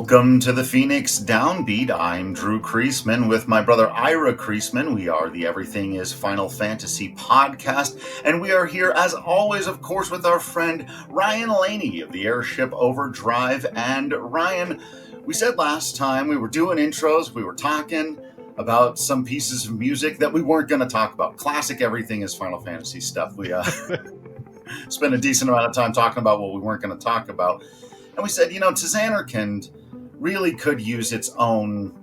Welcome to the Phoenix Downbeat. I'm Drew Kreisman with my brother Ira Kreisman. We are the Everything is Final Fantasy podcast, and we are here as always, of course, with our friend Ryan Laney of the Airship Overdrive. And Ryan, we said last time we were doing intros, we were talking about some pieces of music that we weren't going to talk about. Classic Everything is Final Fantasy stuff. We spent a decent amount of time talking about what we weren't going to talk about. And we said, to Zanarkand really could use its own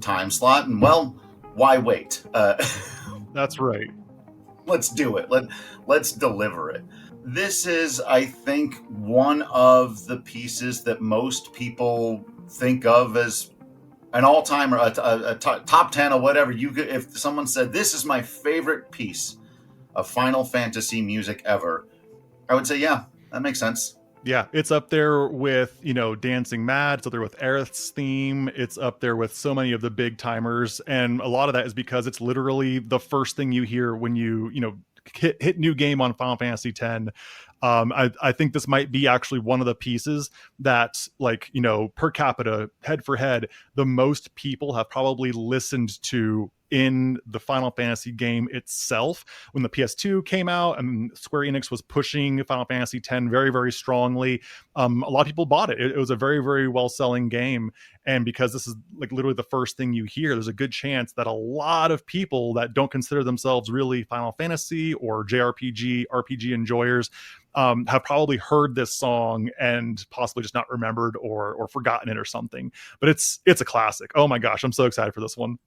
time slot. And, well, why wait? That's right. Let's do it. Let's deliver it. This is, I think, one of the pieces that most people think of as an all-time or a top 10 or whatever. If someone said, this is my favorite piece of Final Fantasy music ever, I would say, yeah, that makes sense. Yeah, it's up there with, Dancing Mad. It's up there with Aerith's theme. It's up there with so many of the big timers. And a lot of that is because it's literally the first thing you hear when you hit new game on Final Fantasy X. I think this might be actually one of the pieces that, per capita, head for head, the most people have probably listened to in the Final Fantasy game itself. When the PS2 came out and Square Enix was pushing Final Fantasy X very, very strongly, a lot of people bought it. It was a very, very well-selling game. And because this is literally the first thing you hear, there's a good chance that a lot of people that don't consider themselves really Final Fantasy or JRPG, RPG enjoyers have probably heard this song and possibly just not remembered or forgotten it or something. But it's a classic. Oh my gosh, I'm so excited for this one.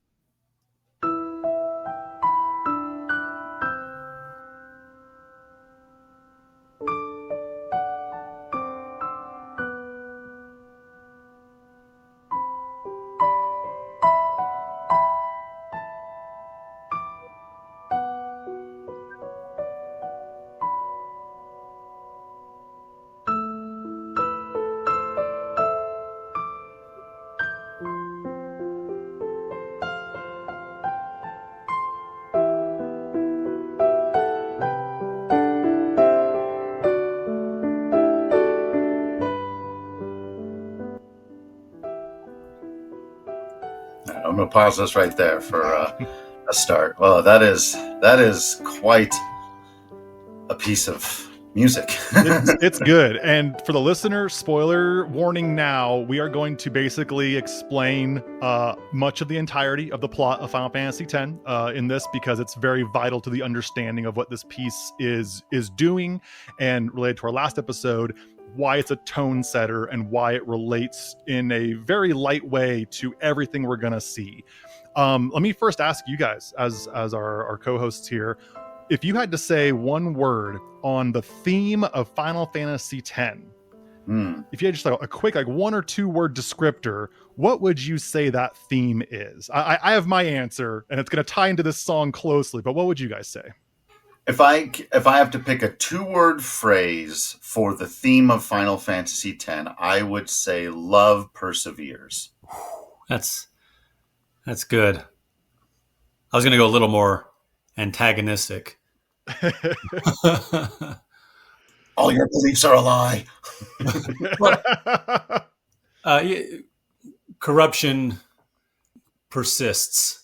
I'm going to pause this right there for a start. Well, that is quite a piece of music. It's good. And for the listener, spoiler warning now, we are going to basically explain much of the entirety of the plot of Final Fantasy X in this, because it's very vital to the understanding of what this piece is doing, and related to our last episode, why it's a tone setter and why it relates in a very light way to everything we're going to see. Let me first ask you guys, as our co-hosts here, if you had to say one word on the theme of Final Fantasy X, if you had just a quick 1 or 2 word descriptor, what would you say that theme is? I have my answer, and it's going to tie into this song closely, but what would you guys say? If I have to pick a 2-word phrase for the theme of Final Fantasy X, I would say love perseveres. That's good. I was going to go a little more antagonistic. All your beliefs are a lie. Corruption persists.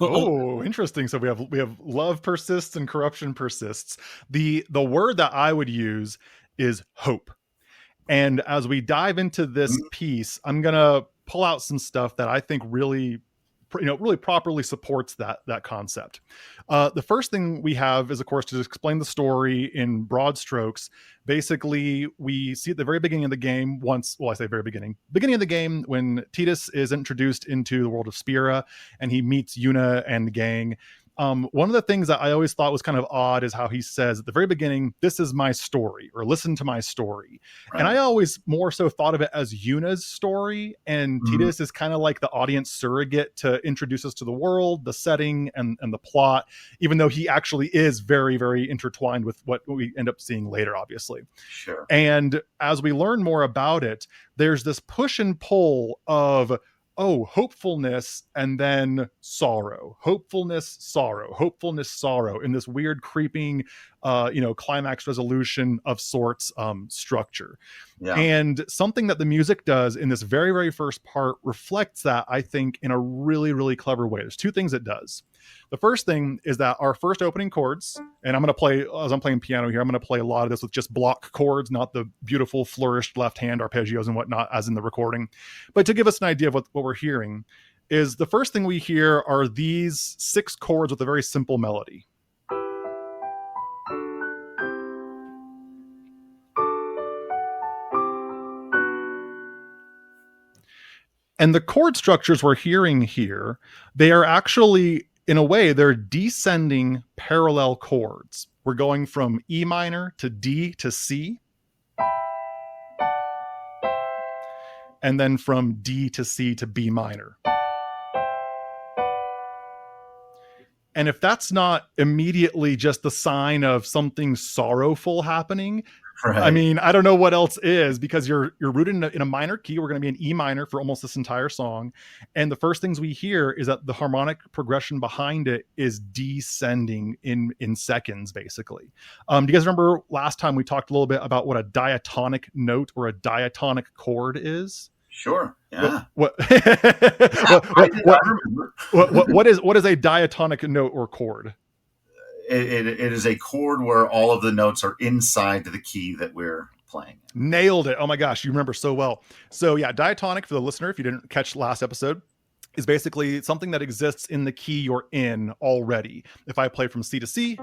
Oh, interesting. So we have love persists and corruption persists. The word that I would use is hope. And as we dive into this piece, I'm gonna pull out some stuff that I think really properly supports that concept. The first thing we have is, of course, to explain the story in broad strokes. Basically, we see at the very beginning of the game, beginning of the game, when Tidus is introduced into the world of Spira and he meets Yuna and the gang. One of the things that I always thought was kind of odd is how he says at the very beginning, "This is my story," or "Listen to my story." Right. And I always more so thought of it as Yuna's story, and Tidus is kind of like the audience surrogate to introduce us to the world, the setting, and the plot, even though he actually is very, very intertwined with what we end up seeing later, obviously. Sure. And as we learn more about it, there's this push and pull of hopefulness and then sorrow, hopefulness, sorrow in this weird creeping, climax resolution of sorts structure. Yeah. And something that the music does in this very, very first part reflects that, I think, in a really, really clever way. There's two things it does. The first thing is that our first opening chords, and I'm going to play, as I'm playing piano here, I'm going to play a lot of this with just block chords, not the beautiful flourished left hand arpeggios and whatnot, as in the recording. But to give us an idea of what we're hearing, is the first thing we hear are these 6 chords with a very simple melody. And the chord structures we're hearing here, they are actually, in a way, they're descending parallel chords. We're going from E minor to D to C, and then from D to C to B minor. And if that's not immediately just the sign of something sorrowful happening, right. I mean, I don't know what else is, because you're rooted in a minor key. We're going to be in E minor for almost this entire song. And the first things we hear is that the harmonic progression behind it is descending in seconds, basically. Do you guys remember last time we talked a little bit about what a diatonic note or a diatonic chord is? Sure. Yeah. What is a diatonic note or chord? It is a chord where all of the notes are inside the key that we're playing. Nailed it. Oh my gosh, you remember so well. So yeah, diatonic, for the listener, if you didn't catch last episode, is basically something that exists in the key you're in already. If I play from C to C,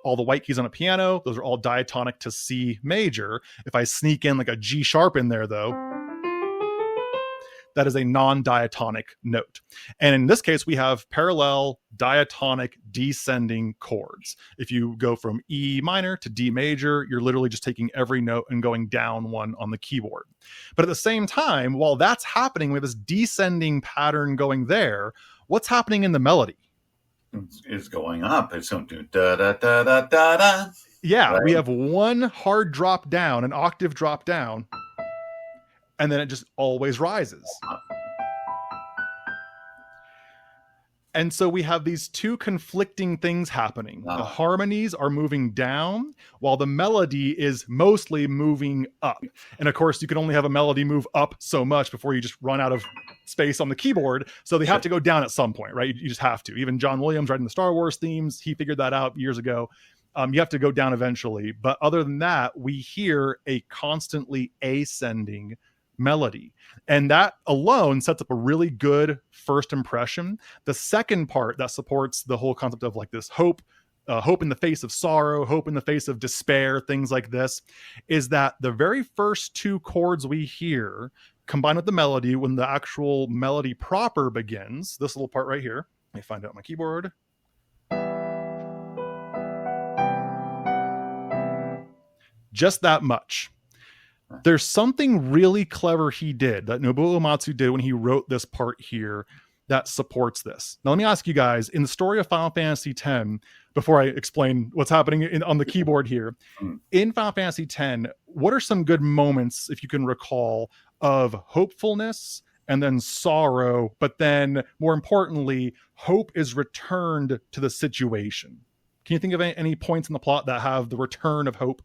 all the white keys on a piano, those are all diatonic to C major. If I sneak in like a G sharp in there, though, that is a non-diatonic note. And in this case, we have parallel diatonic descending chords. If you go from E minor to D major, you're literally just taking every note and going down one on the keyboard. But at the same time, while that's happening with this descending pattern going there, what's happening in the melody? It's going up. It's going to da da da da da da. Yeah, right. We have one hard drop down, an octave drop down, and then it just always rises. And so we have these two conflicting things happening. The harmonies are moving down while the melody is mostly moving up. And of course, you can only have a melody move up so much before you just run out of space on the keyboard. So they have to go down at some point, right? You just have to. Even John Williams writing the Star Wars themes, he figured that out years ago. You have to go down eventually. But other than that, we hear a constantly ascending melody, and that alone sets up a really good first impression. The second part that supports the whole concept of like this hope in the face of sorrow, hope in the face of despair, things like this, is that the very first 2 chords we hear combined with the melody, when the actual melody proper begins, this little part right here, let me find it on my keyboard. Just that much. There's something really clever he did, that Nobuo Uematsu did when he wrote this part here, that supports this. Now, let me ask you guys, in the story of Final Fantasy X, before I explain what's happening on the keyboard here, in Final Fantasy X, what are some good moments, if you can recall, of hopefulness and then sorrow, but then, more importantly, hope is returned to the situation? Can you think of any points in the plot that have the return of hope?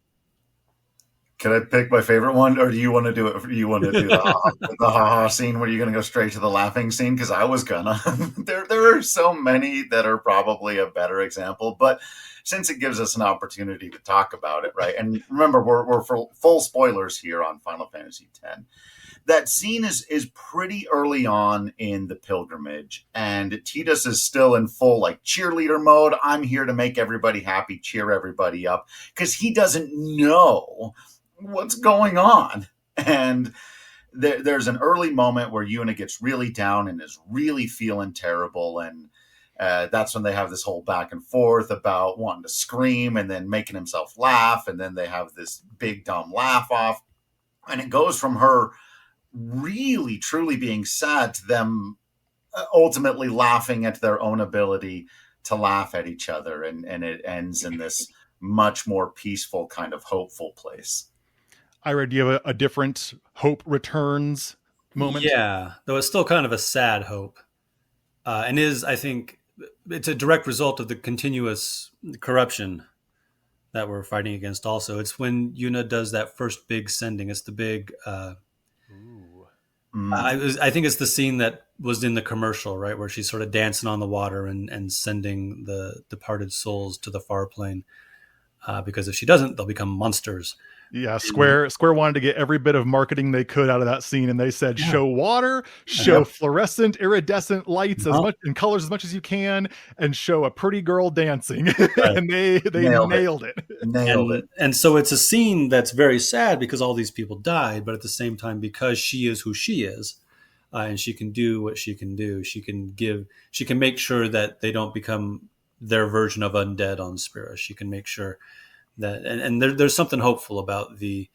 Can I pick my favorite one, or do you want to do it? You want to do the ha-ha scene, where you're going to go straight to the laughing scene? Because I was gonna. There are so many that are probably a better example, but since it gives us an opportunity to talk about it, right? And remember, we're for full spoilers here on Final Fantasy X. That scene is pretty early on in the pilgrimage, and Tidus is still in full like cheerleader mode. I'm here to make everybody happy, cheer everybody up, because he doesn't know what's going on. And there's an early moment where Yuna gets really down and is really feeling terrible, and that's when they have this whole back and forth about wanting to scream and then making himself laugh, and then they have this big dumb laugh off, and it goes from her really truly being sad to them ultimately laughing at their own ability to laugh at each other, and it ends in this much more peaceful, kind of hopeful place. Ira, do you have a different hope returns moment? Yeah, though it's still kind of a sad hope. And I think, it's a direct result of the continuous corruption that we're fighting against also. It's when Yuna does that first big sending. It's the big Ooh. I think it's the scene that was in the commercial, right, where she's sort of dancing on the water and sending the departed souls to the far plane, because if she doesn't, they'll become monsters. Yeah, Square wanted to get every bit of marketing they could out of that scene, and they said, show water, show fluorescent, iridescent lights as much in colors as much as you can, and show a pretty girl dancing. Right. And they nailed it. And so it's a scene that's very sad because all these people died, but at the same time, because she is who she is, and she can do what she can do, she can make sure that they don't become their version of undead on Spira. She can make sure that, and there's something hopeful about the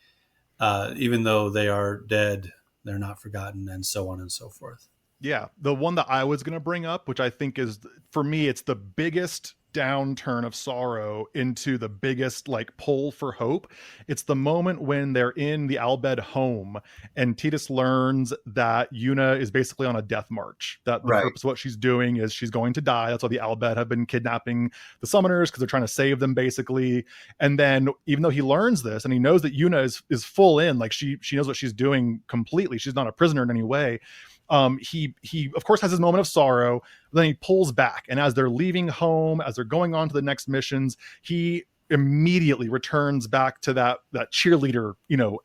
even though they are dead, they're not forgotten, and so on and so forth. Yeah, the one that I was going to bring up, which I think is, for me, it's the biggest downturn of sorrow into the biggest like pull for hope. It's the moment when they're in the Albed home and Tidus learns that Yuna is basically on a death march, that the purpose of what she's doing is she's going to die. That's why the Albed have been kidnapping the summoners, because they're trying to save them basically. And then even though he learns this and he knows that Yuna is full in, like she knows what she's doing completely, she's not a prisoner in any way, he of course has his moment of sorrow, then he pulls back, and as they're leaving home, as they're going on to the next missions, he immediately returns back to that cheerleader,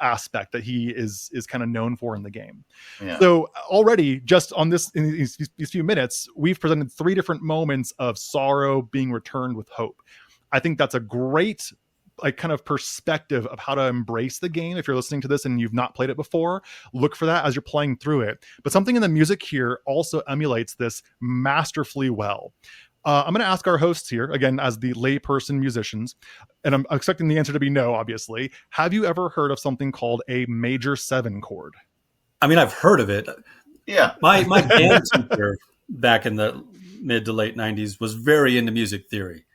aspect that he is kind of known for in the game. So already just on this, in these few minutes, we've presented 3 different moments of sorrow being returned with hope. I think that's a great kind of perspective of how to embrace the game. If you're listening to this and you've not played it before, look for that as you're playing through it. But something in the music here also emulates this masterfully well. I'm going to ask our hosts here, again, as the layperson musicians, and I'm expecting the answer to be no, obviously. Have you ever heard of something called a major 7 chord? I mean, I've heard of it. Yeah. My band teacher back in the mid to late 90s was very into music theory.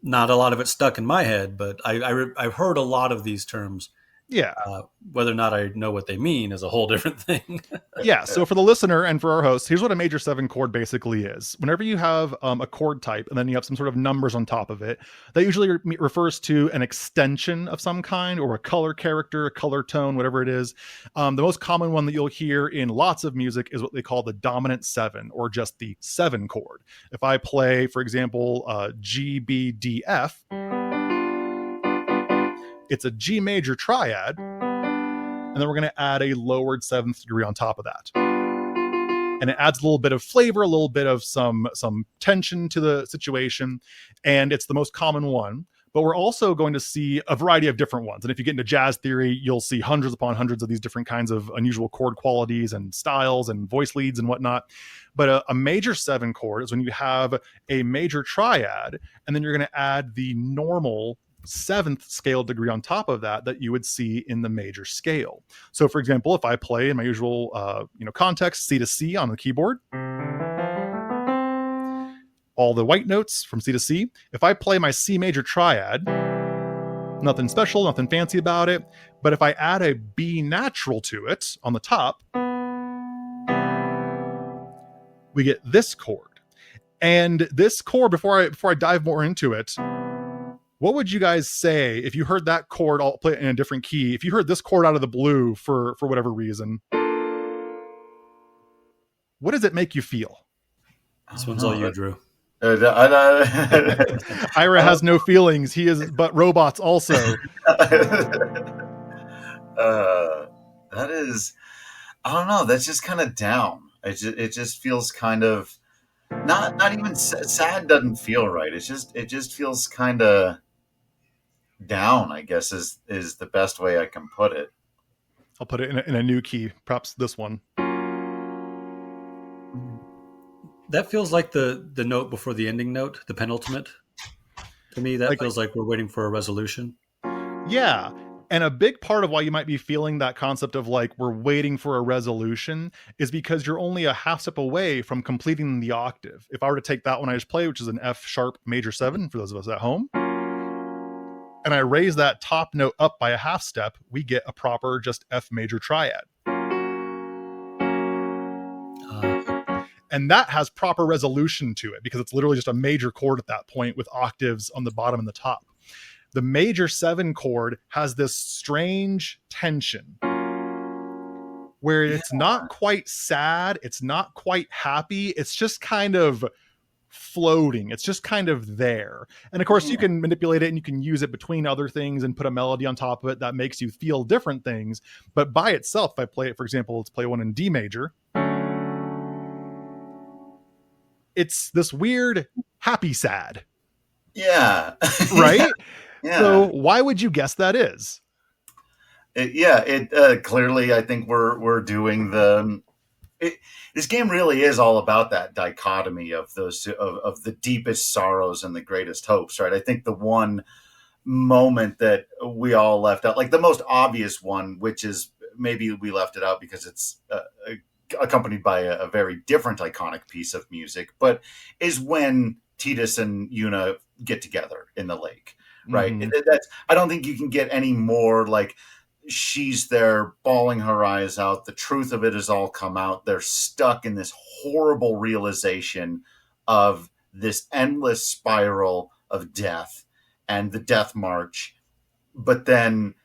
Not a lot of it stuck in my head, but I've heard a lot of these terms. Yeah. Whether or not I know what they mean is a whole different thing. Yeah. So for the listener and for our host, here's what a major 7 chord basically is. Whenever you have a chord type and then you have some sort of numbers on top of it, that usually refers to an extension of some kind, or a color character, a color tone, whatever it is. The most common one that you'll hear in lots of music is what they call the dominant 7, or just the 7 chord. If I play, for example, G, B, D, F, it's a G major triad, and then we're going to add a lowered 7th degree on top of that. And it adds a little bit of flavor, a little bit of some tension to the situation, and it's the most common one. But we're also going to see a variety of different ones. And if you get into jazz theory, you'll see hundreds upon hundreds of these different kinds of unusual chord qualities and styles and voice leads and whatnot. But a major 7 chord is when you have a major triad, and then you're going to add the normal 7th scale degree on top of that you would see in the major scale. So for example, if I play in my usual context, C to C on the keyboard, all the white notes from C to C, if I play my C major triad, nothing special, nothing fancy about it, but if I add a B natural to it on the top, we get this chord. And this chord, before I dive more into it, what would you guys say if you heard that chord? I'll play it in a different key. If you heard this chord out of the blue for whatever reason, what does it make you feel? This one's all you, Drew. Ira has no feelings. He is but robots also. That is, I don't know. That's just kind of down. It just feels kind of not even sad. Doesn't feel right. It just feels kind of down, I guess is the best way I can put it. I'll put it in a new key, perhaps this one. That feels like the note before the ending note, the penultimate. To me, that feels like we're waiting for a resolution. Yeah. And a big part of why you might be feeling that concept of like we're waiting for a resolution is because you're only a half step away from completing the octave. If I were to take that one I just played, which is an F sharp major 7 for those of us at home, and I raise that top note up by a half step, we get a proper just F major triad. And that has proper resolution to it because it's literally just a major chord at that point with octaves on the bottom and the top. the major 7 chord has this strange tension where it's not quite sad, it's not quite happy, it's just kind of floating, it's just kind of there. And of course you can manipulate it and you can use it between other things and put a melody on top of it that makes you feel different things. But by itself, if I play it, for example, let's play one in D major, it's this weird happy sad. Yeah. Right? Yeah. So why would you guess that is? It clearly, I think we're doing this game really is all about that dichotomy of those of the deepest sorrows and the greatest hopes, right? I think the one moment that we all left out, like the most obvious one, which is maybe we left it out because it's accompanied by a very different iconic piece of music, but is when Titus and Yuna get together in the lake, right? Mm-hmm. I don't think you can get any more like, she's there bawling her eyes out. The truth of it has all come out. They're stuck in this horrible realization of this endless spiral of death and the death march. But then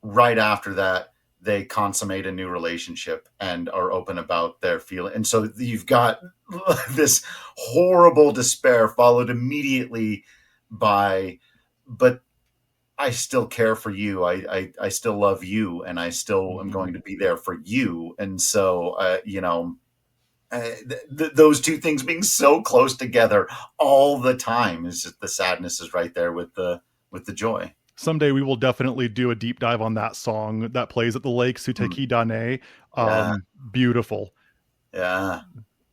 right after that, they consummate a new relationship and are open about their feeling. And so you've got this horrible despair followed immediately by, but I still care for you. I still love you, and I still am going to be there for you. And so, those two things being so close together all the time is just, the sadness is right there with the joy. Someday we will definitely do a deep dive on that song that plays at the lake, Suteki Dane. Beautiful. Yeah.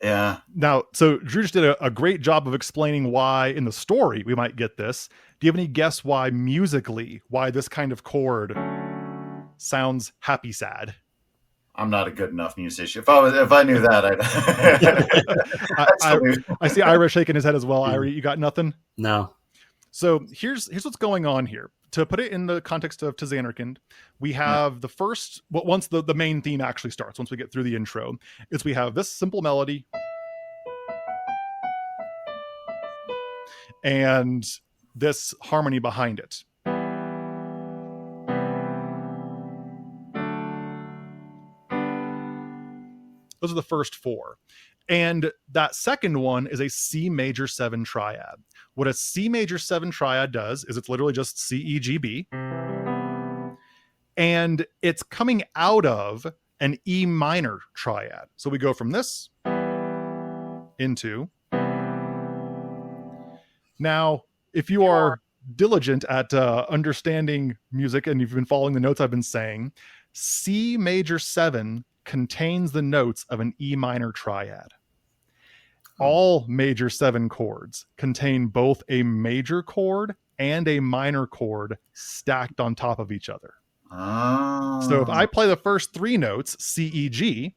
Yeah. Now, so Drew just did a great job of explaining why in the story we might get this. Do you have any guess why musically, why this kind of chord sounds happy sad? I'm not a good enough musician. If I knew that, I see Ira shaking his head as well. Ira, you got nothing? No. So here's what's going on here. To put it in the context of To Zanarkand, we have the first, once the main theme actually starts, once we get through the intro, is we have this simple melody and this harmony behind it. Those are the first 4. And that second one is a C major 7 triad. What a C major 7 triad does is it's literally just C, E, G, B. And it's coming out of an E minor triad. So we go from this into. Now, if you are diligent at understanding music and you've been following the notes I've been saying, C major 7 contains the notes of an E minor triad. All major 7 chords contain both a major chord and a minor chord stacked on top of each other. Oh. So if I play the first 3 notes, C, E, G,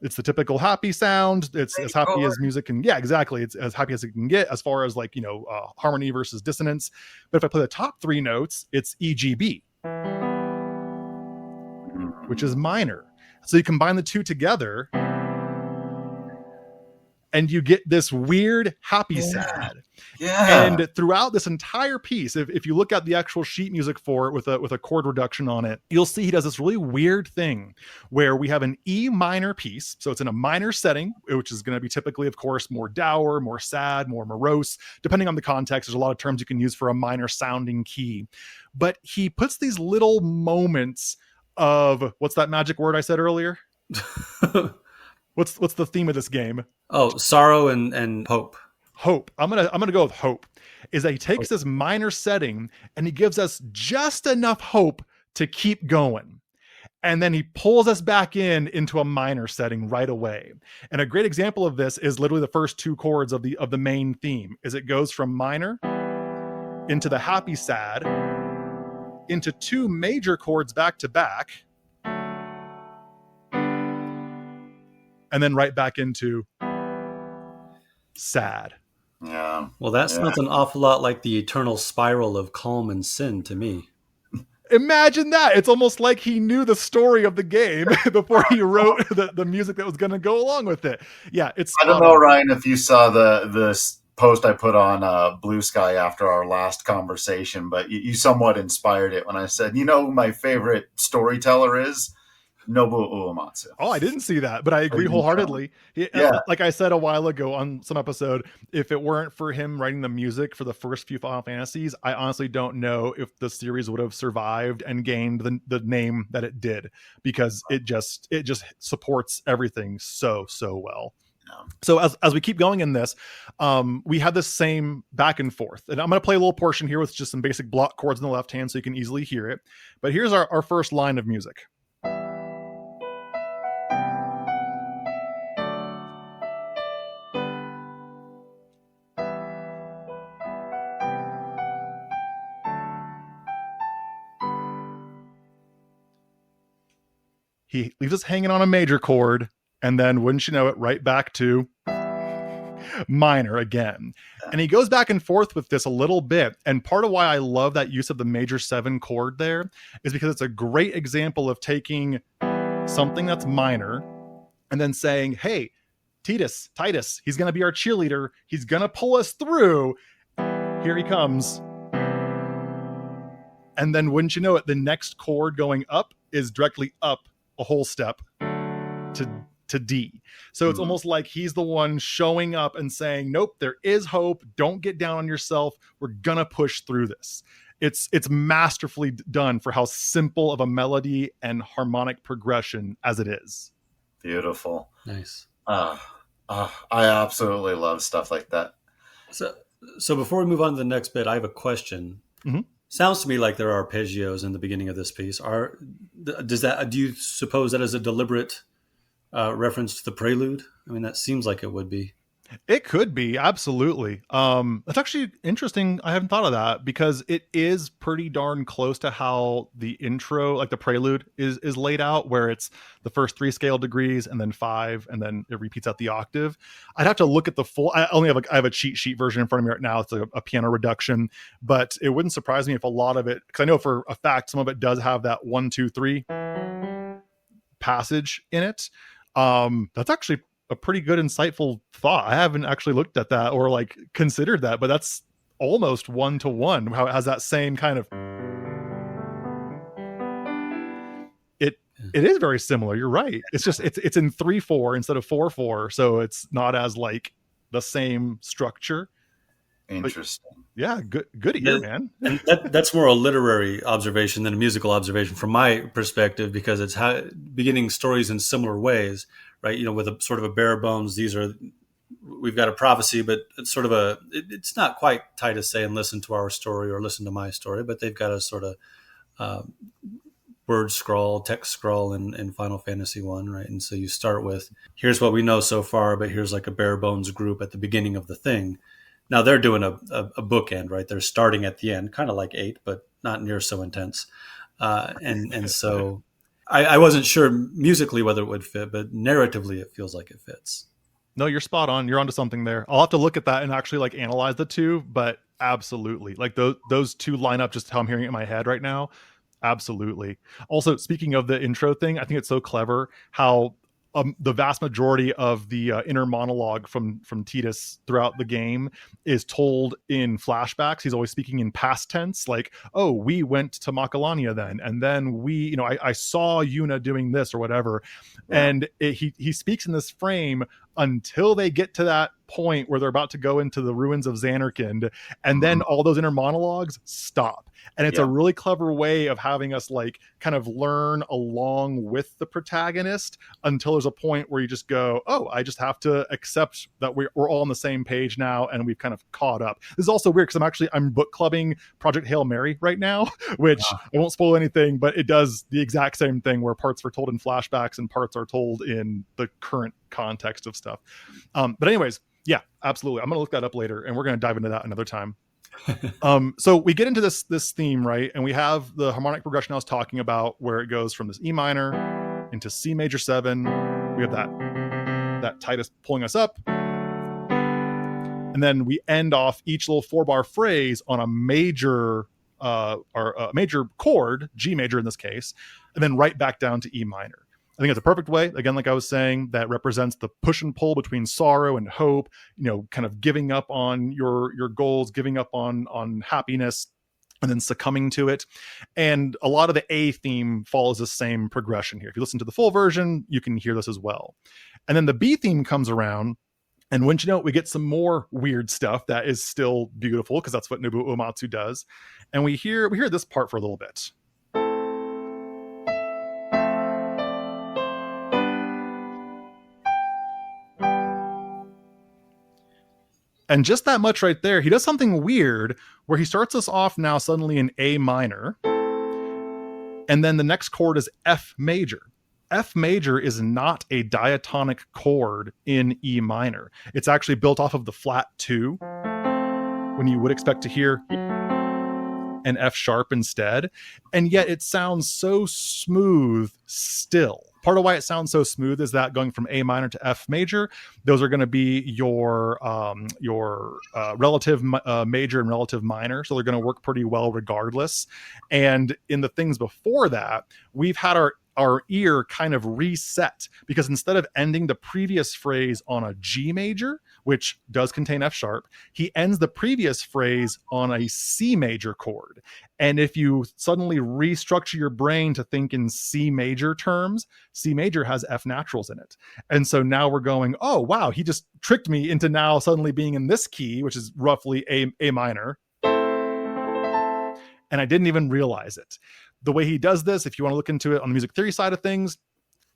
it's the typical happy sound. It's as happy as music can. Yeah, exactly. It's as happy as it can get as far as like, harmony versus dissonance. But if I play the top 3 notes, it's E, G, B, which is minor. So you combine the two together and you get this weird happy sad. Yeah. And throughout this entire piece, if you look at the actual sheet music for it with a chord reduction on it, you'll see he does this really weird thing where we have an E minor piece. So it's in a minor setting, which is going to be typically, of course, more dour, more sad, more morose. Depending on the context, there's a lot of terms you can use for a minor sounding key. But he puts these little moments of, what's that magic word I said earlier? What's the theme of this game? Oh, sorrow and hope. Hope. I'm gonna go with hope. Is that he takes this minor setting and he gives us just enough hope to keep going. And then he pulls us back into a minor setting right away. And a great example of this is literally the first 2 chords of the main theme, is it goes from minor into the happy sad, into 2 major chords back to back, and then right back into sad. Yeah. Well, that sounds an awful lot like the eternal spiral of calm and sin to me. Imagine that. It's almost like he knew the story of the game before he wrote the music that was going to go along with it. Yeah, it's. I don't know, Ryan, if you saw the post I put on Blue Sky after our last conversation, but you somewhat inspired it when I said, who my favorite storyteller is? Nobuo Uematsu. Oh, I didn't see that, but I agree you didn't, wholeheartedly. Yeah. Like I said a while ago on some episode, if it weren't for him writing the music for the first few Final Fantasies, I honestly don't know if the series would have survived and gained the name that it did, because it just supports everything so well. Yeah. So as we keep going in this, we have this same back and forth, and I'm going to play a little portion here with just some basic block chords in the left hand so you can easily hear it. But here's our first line of music. He leaves us hanging on a major chord, and then, wouldn't you know it, right back to minor again. And he goes back and forth with this a little bit. And part of why I love that use of the major 7 chord there is because it's a great example of taking something that's minor and then saying, hey, Titus, he's going to be our cheerleader. He's going to pull us through. Here he comes. And then, wouldn't you know it, the next chord going up is directly up a whole step to D. So it's almost like he's the one showing up and saying, nope, there is hope. Don't get down on yourself. We're going to push through this. It's masterfully done for how simple of a melody and harmonic progression as it is. Beautiful. Nice. I absolutely love stuff like that. So before we move on to the next bit, I have a question. Mm-hmm. Sounds to me like there are arpeggios in the beginning of this piece. Do you suppose that is a deliberate reference to the prelude? I mean, that seems like it would be. It could be, absolutely. That's actually interesting. I haven't thought of that, because it is pretty darn close to how the intro, like the prelude, is laid out, where it's the first 3 scale degrees and then 5, and then it repeats out the octave. I'd have to look at the full. I have a cheat sheet version in front of me right now. It's a piano reduction, but it wouldn't surprise me if a lot of it, because I know for a fact some of it does have that 1, 2, 3 passage in it. That's actually a pretty good, insightful thought. I haven't actually looked at that or like considered that, but that's almost 1-to-1. How it has that same kind of. It is very similar. You're right. It's just it's in 3/4 instead of 4/4, so it's not as like the same structure. Interesting. But yeah, good ear, man. And that's more a literary observation than a musical observation from my perspective, because it's how beginning stories in similar ways, right? With a sort of a bare bones. We've got a prophecy, but it's sort of it's not quite Titus saying, listen to our story or listen to my story, but they've got a sort of word scroll, text scroll in Final Fantasy 1, right? And so you start with, here's what we know so far, but here's like a bare bones group at the beginning of the thing. Now they're doing a bookend, right? They're starting at the end, kind of like 8, but not near so intense. And so I wasn't sure musically whether it would fit, but narratively it feels like it fits. No, you're spot on. You're onto something there. I'll have to look at that and actually like analyze the two, but absolutely. Like those two line up just how I'm hearing it in my head right now. Absolutely. Also, speaking of the intro thing, I think it's so clever how the vast majority of the inner monologue from Titus throughout the game is told in flashbacks. He's always speaking in past tense, like, oh, we went to Makalania then, and then we, I saw Yuna doing this or whatever. Yeah. And he speaks in this frame until they get to that point where they're about to go into the ruins of Zanarkand, and then all those inner monologues stop. And it's a really clever way of having us like kind of learn along with the protagonist until there's a point where you just go, oh, I just have to accept that we're all on the same page now, and we've kind of caught up. This is also weird because I'm book clubbing Project Hail Mary right now, which I won't spoil anything, but it does the exact same thing where parts were told in flashbacks and parts are told in the current context of stuff. But anyways, yeah, absolutely. I'm going to look that up later, and we're going to dive into that another time. So we get into this theme, right? And we have the harmonic progression I was talking about, where it goes from this E minor into C major 7. We have that Titus pulling us up. And then we end off each little 4-bar phrase on a major major chord, G major in this case, and then right back down to E minor. I think it's a perfect way, again, like I was saying, that represents the push and pull between sorrow and hope, kind of giving up on your goals, giving up on happiness, and then succumbing to it. And a lot of the A theme follows the same progression here. If you listen to the full version, you can hear this as well. And then the B theme comes around, and wouldn't you know it, we get some more weird stuff that is still beautiful, because that's what Nobuo Uematsu does. And we hear this part for a little bit. And just that much right there, he does something weird where he starts us off now suddenly in A minor. And then the next chord is F major. F major is not a diatonic chord in E minor. It's actually built off of the flat 2, when you would expect to hear an F sharp instead. And yet it sounds so smooth still. Part of why it sounds so smooth is that going from A minor to F major, those are going to be your relative major and relative minor. So they're going to work pretty well regardless. And in the things before that, we've had our ear kind of reset, because instead of ending the previous phrase on a G major, which does contain F sharp, he ends the previous phrase on a C major chord. And if you suddenly restructure your brain to think in C major terms, C major has F naturals in it. And so now we're going, oh, wow, he just tricked me into now suddenly being in this key, which is roughly A minor. And I didn't even realize it. The way he does this, if you want to look into it on the music theory side of things,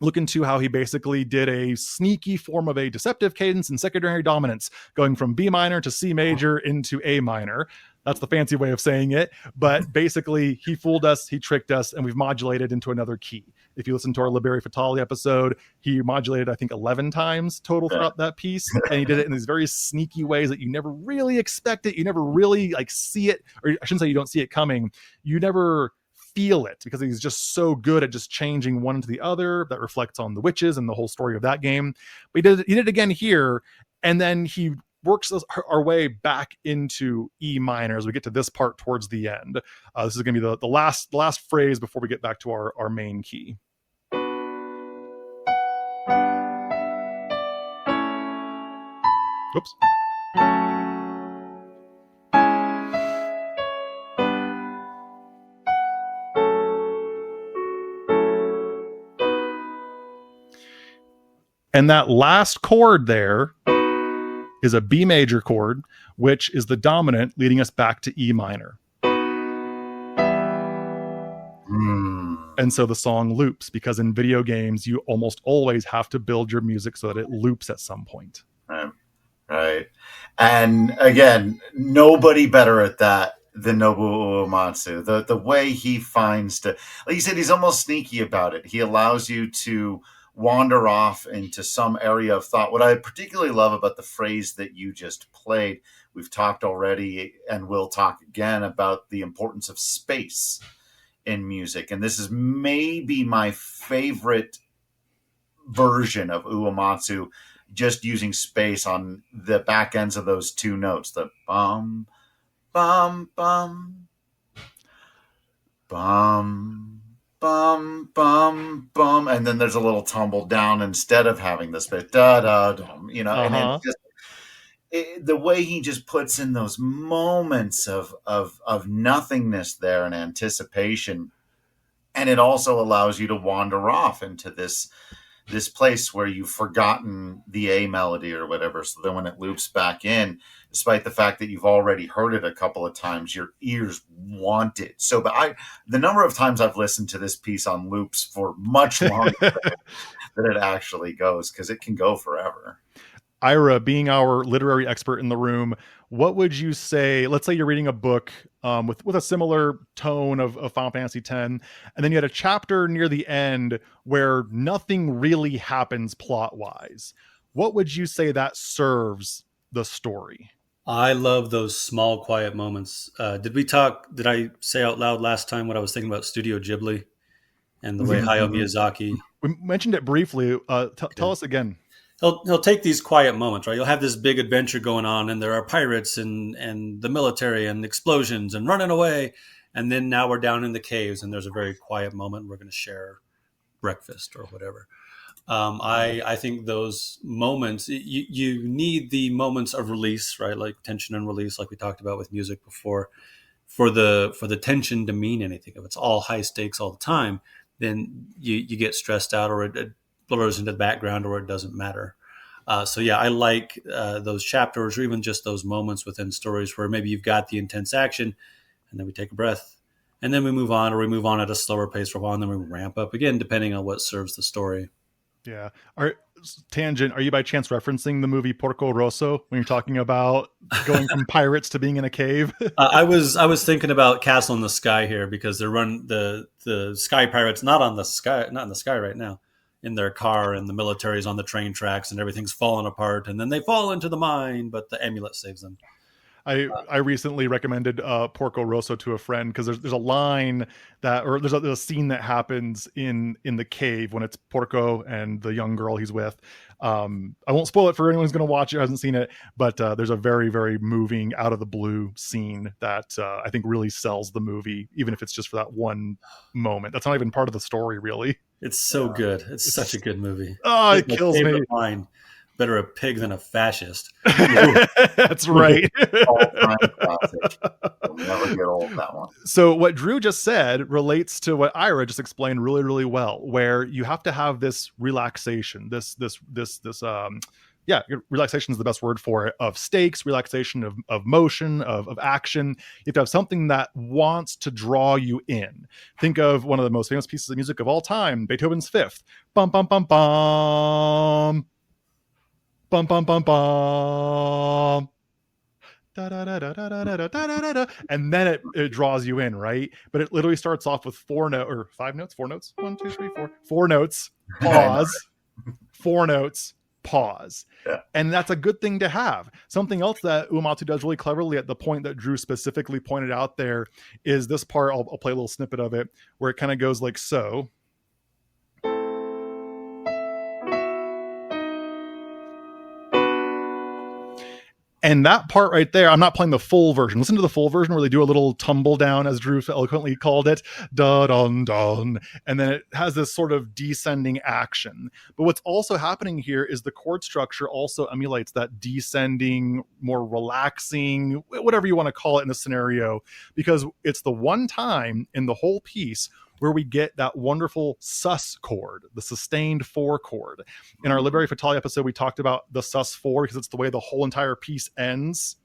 look into how he basically did a sneaky form of a deceptive cadence and secondary dominance, going from B minor to C major into A minor. That's the fancy way of saying it. But basically, he fooled us, he tricked us, and we've modulated into another key. If you listen to our Liberi Fatale episode, he modulated, I think, 11 times total throughout that piece. And he did it in these very sneaky ways that you never really expect it. You never really see it, or I shouldn't say you don't see it coming. You never feel it, because he's just so good at just changing one into the other. That reflects on the witches and the whole story of that game. But he did it again here, and then he works our way back into E minor as we get to this part towards the end. This is going to be the last phrase before we get back to our main key. Oops. And that last chord there is a B major chord, which is the dominant, leading us back to E minor. And so the song loops, because in video games, you almost always have to build your music so that it loops at some point. Right. And again, nobody better at that than Nobuo Uematsu. The way he finds to, like you said, he's almost sneaky about it. He allows you to wander off into some area of thought. What I particularly love about the phrase that you just played, we've talked already and we'll talk again about the importance of space in music. And this is maybe my favorite version of Uematsu, just using space on the back ends of those two notes, the bum, bum, bum, bum, bum, bum, bum, and then there's a little tumble down instead of having the space, da da dum, and it just, the way he just puts in those moments of nothingness there and anticipation, and it also allows you to wander off into this place where you've forgotten the A melody or whatever. So then when it loops back in, despite the fact that you've already heard it a couple of times, your ears want it. So, but the number of times I've listened to this piece on loops for much longer than it actually goes, because it can go forever. Ira, being our literary expert in the room, what would you say? Let's say you're reading a book with a similar tone of Final Fantasy X, and then you had a chapter near the end where nothing really happens plot-wise. What would you say that serves the story? I love those small, quiet moments. Did I say out loud last time what I was thinking about Studio Ghibli and the way Hayao Miyazaki? We mentioned it briefly. Tell us again. He'll take these quiet moments, right? You'll have this big adventure going on, and there are pirates and the military and explosions and running away. And then now we're down in the caves, and there's a very quiet moment. We're going to share breakfast or whatever. I think those moments, you need the moments of release, right? Like tension and release, like we talked about with music before, for the tension to mean anything. If it's all high stakes all the time, then you get stressed out, or it blurs into the background, or it doesn't matter. So yeah, I like those chapters, or even just those moments within stories where maybe you've got the intense action, and then we take a breath, and then we move on, or we move on at a slower pace for a while, and then we ramp up again, depending on what serves the story. Yeah. Tangent, are you by chance referencing the movie Porco Rosso when you're talking about going from pirates to being in a cave? I was thinking about Castle in the Sky here, because they're run the sky pirates not in the sky right now, in their car, and the military's on the train tracks and everything's falling apart, and then they fall into the mine, but the amulet saves them. I recently recommended Porco Rosso to a friend because there's a line there's a scene that happens in the cave when it's Porco and the young girl he's with. I won't spoil it for anyone who's going to watch it who hasn't seen it, but there's a very, very moving out of the blue scene that I think really sells the movie, even if it's just for that one moment. That's not even part of the story, really. It's so good. It's such a good movie. Oh, it kills me. Line. Better a pig than a fascist. That's right. All-time classic. We'll never get old, that one. So what Drew just said relates to what Ira just explained really, really well, where you have to have this relaxation, relaxation is the best word for it, of stakes, relaxation of motion, of action. You have to have something that wants to draw you in. Think of one of the most famous pieces of music of all time, Beethoven's Fifth. Bum, bum, bum, bum. Bum, bum, bum, bum. Da, da, da, da, da, da, da, da, da. And then it draws you in, right? But it literally starts off with four notes. 1, 2, 3, 4. 4 notes, pause. 4 notes, pause. Yeah. And that's a good thing to have. Something else that Uematsu does really cleverly, at the point that Drew specifically pointed out there, is this part. I'll play a little snippet of it, where it kind of goes like so. And that part right there, I'm not playing the full version. Listen to the full version where they do a little tumble down, as Drew eloquently called it, dun dun, and then it has this sort of descending action. But what's also happening here is the chord structure also emulates that descending, more relaxing, whatever you want to call it in this scenario, because it's the one time in the whole piece where we get that wonderful sus chord, the sustained 4 chord. In our Liberi Fatali episode, we talked about the sus 4 because it's the way the whole entire piece ends.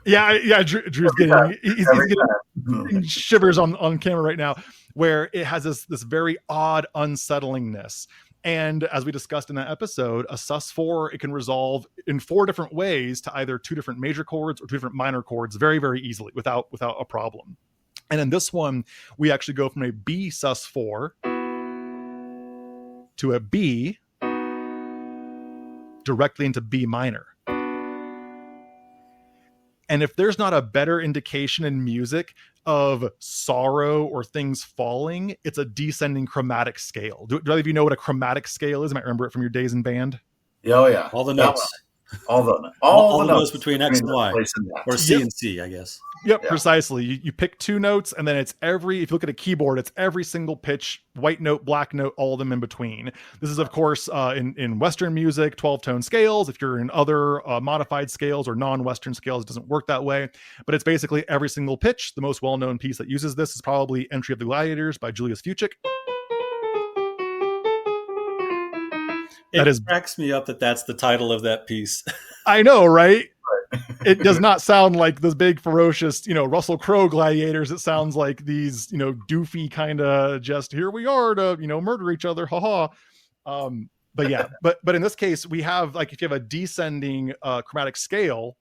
Yeah, Drew's getting he's getting shivers on camera right now, where it has this very odd unsettlingness. And as we discussed in that episode, a sus4, it can resolve in 4 different ways to either 2 different major chords or 2 different minor chords very, very easily without a problem. And in this one, we actually go from a B sus4 to a B directly into B minor. And if there's not a better indication in music of sorrow or things falling, it's a descending chromatic scale. Do either of you know what a chromatic scale is? You might remember it from your days in band. Oh, yeah. All the notes. All the notes between X and Y. Or C and C, I guess. Yep, precisely. You pick 2 notes, and then it's if you look at a keyboard, it's every single pitch, white note, black note, all of them in between. This is, of course, in Western music, 12-tone scales. If you're in other modified scales or non-Western scales, it doesn't work that way. But it's basically every single pitch. The most well-known piece that uses this is probably Entry of the Gladiators by Julius Fuchik. It cracks me up that that's the title of that piece. I know, right? It does not sound like this big, ferocious, Russell Crowe gladiators. It sounds like these, doofy kind of just, here we are to, murder each other. Haha. But yeah, but in this case, we have, like, if you have a descending chromatic scale,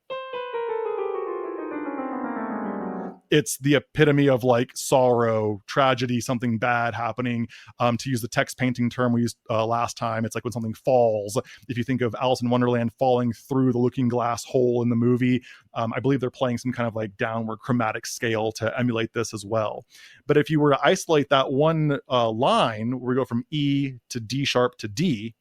it's the epitome of like sorrow, tragedy, something bad happening. To use the text painting term we used last time, it's like when something falls. If you think of Alice in Wonderland falling through the looking glass hole in the movie, I believe they're playing some kind of like downward chromatic scale to emulate this as well. But if you were to isolate that one line where we go from E to D sharp to D,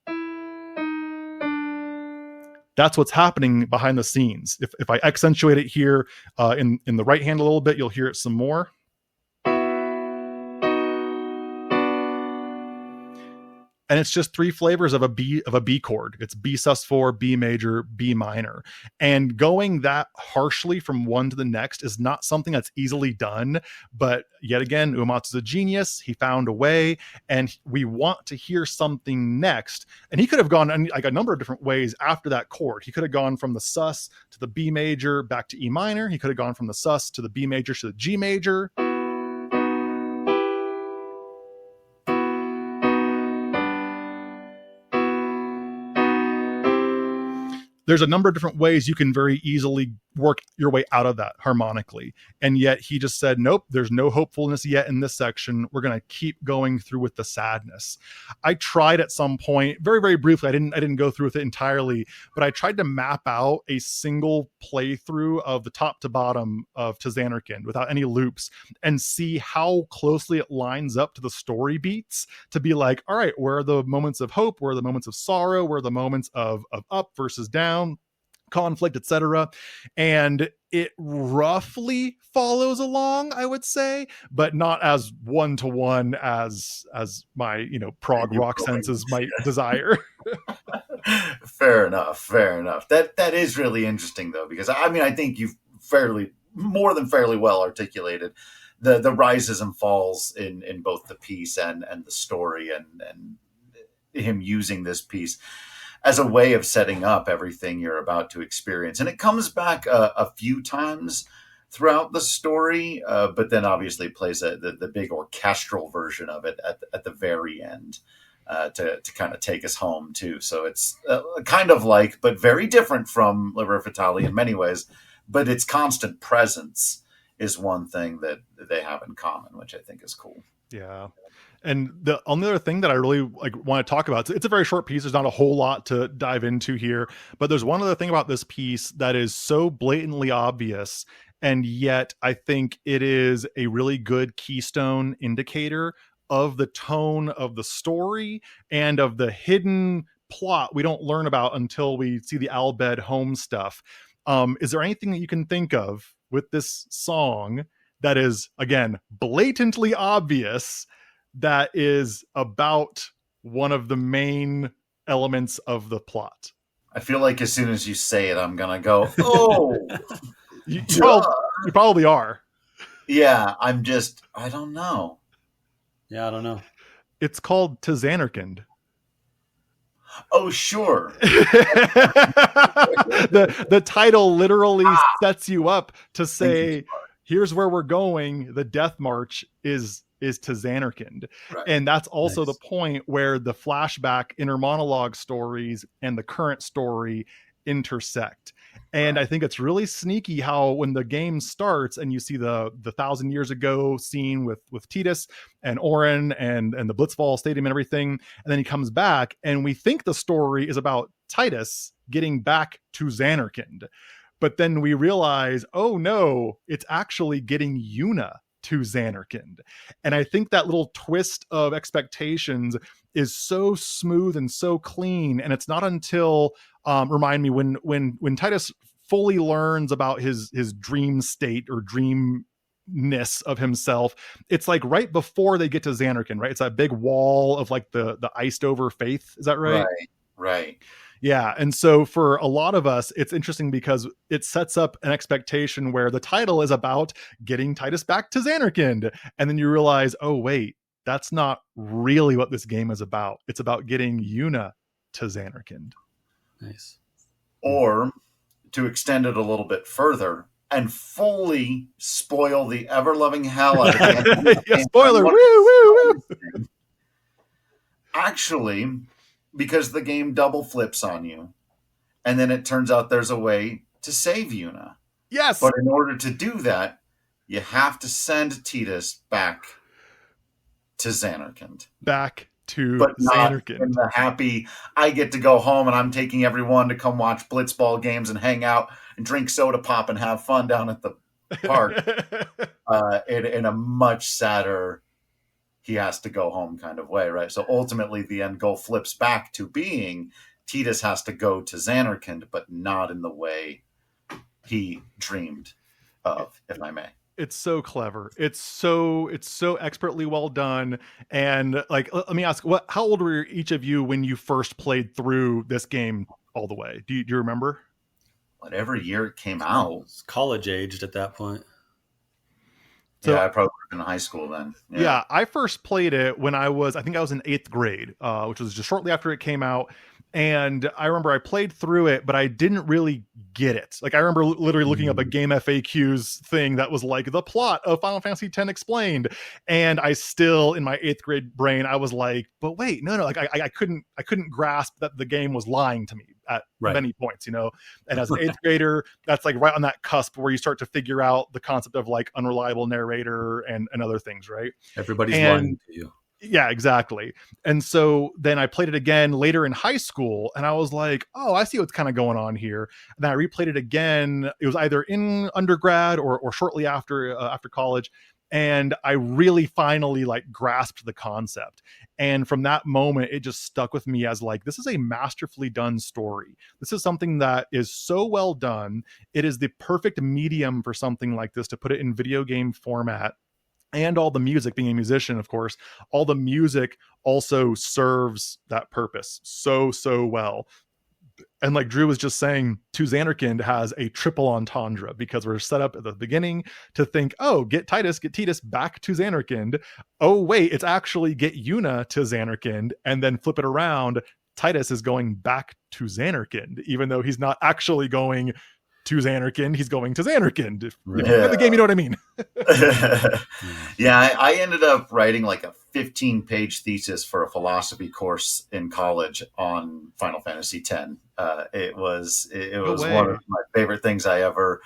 that's what's happening behind the scenes. If I accentuate it here in the right hand a little bit, you'll hear it some more. and it's just three flavors of a B chord. It's B sus4, B major, B minor. And going that harshly from one to the next is not something that's easily done. But yet again, Uematsu's a genius. He found a way, and we want to hear something next. And he could have gone like a number of different ways after that chord. He could have gone from the sus to the B major back to E minor. He could have gone from the sus to the B major to the G major. There's a number of different ways you can very easily work your way out of that harmonically. And yet he just said, nope, there's no hopefulness yet in this section. We're going to keep going through with the sadness. I tried at some point, very, very briefly, I didn't go through with it entirely, but I tried to map out a single playthrough of the top to bottom of To Zanarkand without any loops and see how closely it lines up to the story beats to be like, all right, where are the moments of hope? Where are the moments of sorrow? Where are the moments of up versus down? Conflict, etc. And it roughly follows along, I would say, but not as one-to-one as my prog rock senses might desire. Fair enough. That is really interesting though, because I think you've more than fairly well articulated the rises and falls in both the piece and the story, and him using this piece as a way of setting up everything you're about to experience. And it comes back a few times throughout the story, but then obviously plays the big orchestral version of it at the very end to kind of take us home too. So it's kind of like, but very different from Libera Fatale in many ways, but its constant presence is one thing that they have in common, which I think is cool. Yeah. And the only other thing that I really want to talk about, it's a very short piece. There's not a whole lot to dive into here, but there's one other thing about this piece that is so blatantly obvious. And yet I think it is a really good keystone indicator of the tone of the story and of the hidden plot we don't learn about until we see the Al Bhed home stuff. Is there anything that you can think of with this song that is, again, blatantly obvious, that is about one of the main elements of the plot? I feel like as soon as you say it, I'm going to go, oh, you probably are. Yeah, I don't know. Yeah, I don't know. It's called To Zanarkand. Oh, sure. the title literally sets you up to say, here's where we're going. The death march is To Zanarkand. Right. And that's also the point where the flashback inner monologue stories and the current story intersect. And I think it's really sneaky how when the game starts and you see the 1,000 years ago scene with Titus and Oren and the Blitzball Stadium and everything, and then he comes back and we think the story is about Titus getting back to Zanarkand. But then we realize, oh no, it's actually getting Yuna to Zanarkand. And I think that little twist of expectations is so smooth and so clean. And it's not until remind me when Titus fully learns about his dream state or dreamness of himself, it's like right before they get to Zanarkand, right? It's that big wall of like the iced over faith. Is that right? Right. Yeah. And so for a lot of us, it's interesting because it sets up an expectation where the title is about getting Titus back to Zanarkand. And then you realize, oh, wait, that's not really what this game is about. It's about getting Yuna to Zanarkand. Nice. Or to extend it a little bit further and fully spoil the ever-loving hell out of the yeah, spoiler. Woo. Actually, because the game double flips on you, and then it turns out there's a way to save Yuna. Yes. But in order to do that, you have to send Titus back to Zanarkand. Back to but not Zanarkand. In the happy, I get to go home and I'm taking everyone to come watch Blitzball games and hang out and drink soda pop and have fun down at the park. In a much sadder, he has to go home kind of way, right? So ultimately the end goal flips back to being Titus has to go to Zanarkand, but not in the way he dreamed of, if I may. It's so clever. It's so expertly well done. And like, let me ask, how old were each of you when you first played through this game all the way? Do you remember? Whatever year it came out. It's college aged at that point. So, yeah, I probably was in high school then. Yeah, I first played it when I think I was in 8th grade, which was just shortly after it came out. And I remember I played through it, but I didn't really get it. Like, I remember literally looking up a Game FAQs thing that was like the plot of Final Fantasy X explained. And I still, in my 8th grade brain, I was like, but wait, no, like I couldn't grasp that the game was lying to me at many points, you know. And as an 8th grader, that's like right on that cusp where you start to figure out the concept of like unreliable narrator and other things, right? Everybody's lying to you. Yeah, exactly. And so then I played it again later in high school, and I was like, oh, I see what's kind of going on here. And then I replayed it again. It was either in undergrad or shortly after college. And I really finally like grasped the concept. And from that moment, it just stuck with me as like, this is a masterfully done story. This is something that is so well done. It is the perfect medium for something like this, to put it in video game format. And all the music, being a musician, of course, all the music also serves that purpose so well. And like Drew was just saying, To Zanarkand has a triple entendre, because we're set up at the beginning to think, oh, get Titus back to Zanarkand. Oh, wait, it's actually get Yuna to Zanarkand, and then flip it around. Titus is going back to Zanarkand, even though he's not actually going to Zanarkand, he's going to Zanarkand. If you know the game, you know what I mean. Yeah, I ended up writing like a 15-page thesis for a philosophy course in college on Final Fantasy X. It was one of my favorite things I ever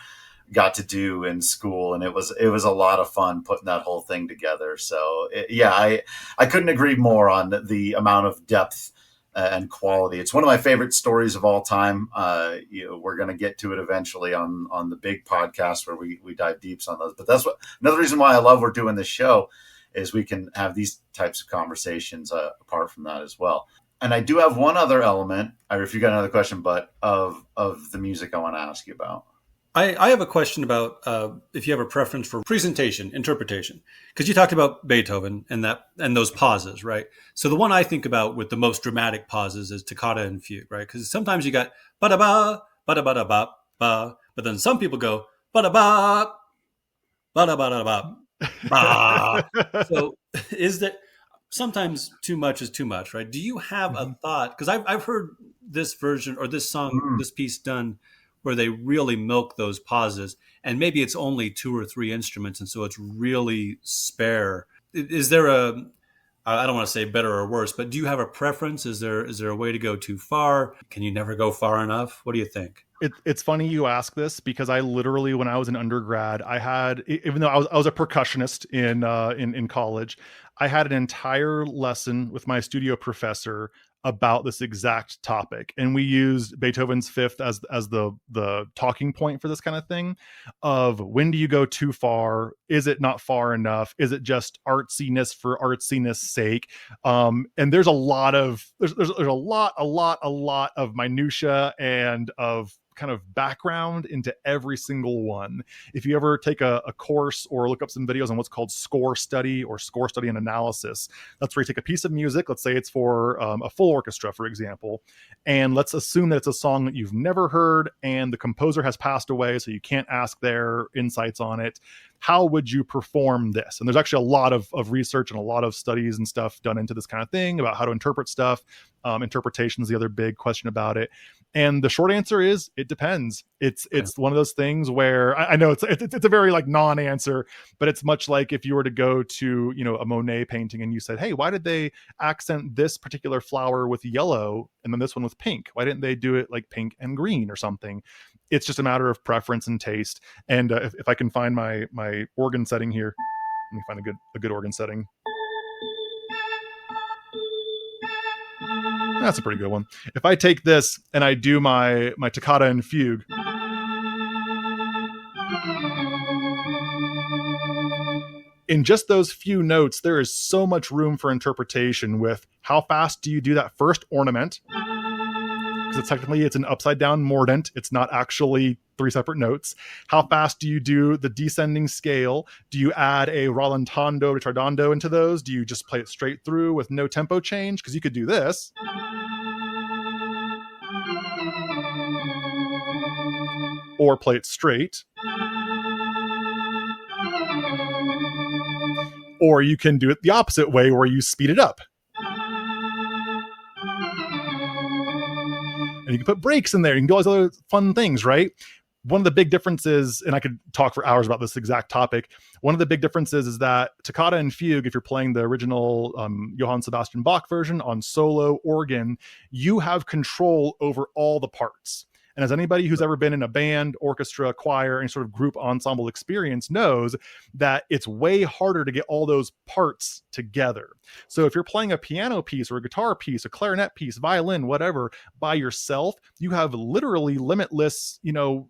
got to do in school, and it was a lot of fun putting that whole thing together. So I couldn't agree more on the amount of depth and quality. It's one of my favorite stories of all time. We're going to get to it eventually on the big podcast where we dive deep on those. But that's another reason why I love we're doing this show, is we can have these types of conversations apart from that as well. And I do have one other element, or if you got another question, but of the music I want to ask you about. I have a question about if you have a preference for presentation, interpretation, because you talked about Beethoven and those pauses, right? So the one I think about with the most dramatic pauses is toccata and fugue, right? Because sometimes you got ba-da-ba, ba-da-ba-da-ba, ba, but then some people go ba-da-ba, ba-da-ba-da-ba, ba. So is that sometimes too much is too much, right? Do you have a thought? Because I've heard this version or this song, this piece done where they really milk those pauses, and maybe it's only 2 or 3 instruments, and so it's really spare. Is there I don't want to say better or worse, but do you have a preference? Is there a way to go too far? Can you never go far enough? What do you think? It's funny you ask this, because I literally, when I was in undergrad, I had, even though I was a percussionist in college, I had an entire lesson with my studio professor about this exact topic, and we used Beethoven's Fifth as the talking point for this kind of thing, of when do you go too far? Is it not far enough? Is it just artsiness for artsiness sake? And there's a lot of minutia and of kind of background into every single one. If you ever take a course or look up some videos on what's called score study or score study and analysis, that's where you take a piece of music, let's say it's for a full orchestra, for example, and let's assume that it's a song that you've never heard and the composer has passed away, so you can't ask their insights on it. How would you perform this? And there's actually a lot of research and a lot of studies and stuff done into this kind of thing about how to interpret stuff. Interpretation is the other big question about it. And the short answer is it depends. It's one of those things where I know it's a very like non-answer, but it's much like if you were to go to, a Monet painting and you said, hey, why did they accent this particular flower with yellow and then this one with pink? Why didn't they do it like pink and green or something? It's just a matter of preference and taste. And if I can find my organ setting here, let me find a good organ setting. That's a pretty good one. If I take this and I do my toccata and fugue, in just those few notes, there is so much room for interpretation with how fast do you do that first ornament? because it's an upside down mordent. It's not actually 3 separate notes. How fast do you do the descending scale? Do you add a rallentando, ritardando into those? Do you just play it straight through with no tempo change? Because you could do this. Or play it straight. Or you can do it the opposite way where you speed it up. And you can put breaks in there. You can do all these other fun things, right? One of the big differences, and I could talk for hours about this exact topic, one of the big differences is that toccata and fugue, if you're playing the original Johann Sebastian Bach version on solo organ, you have control over all the parts. And as anybody who's ever been in a band, orchestra, choir, any sort of group ensemble experience knows, that it's way harder to get all those parts together. So if you're playing a piano piece or a guitar piece, a clarinet piece, violin, whatever, by yourself, you have literally limitless,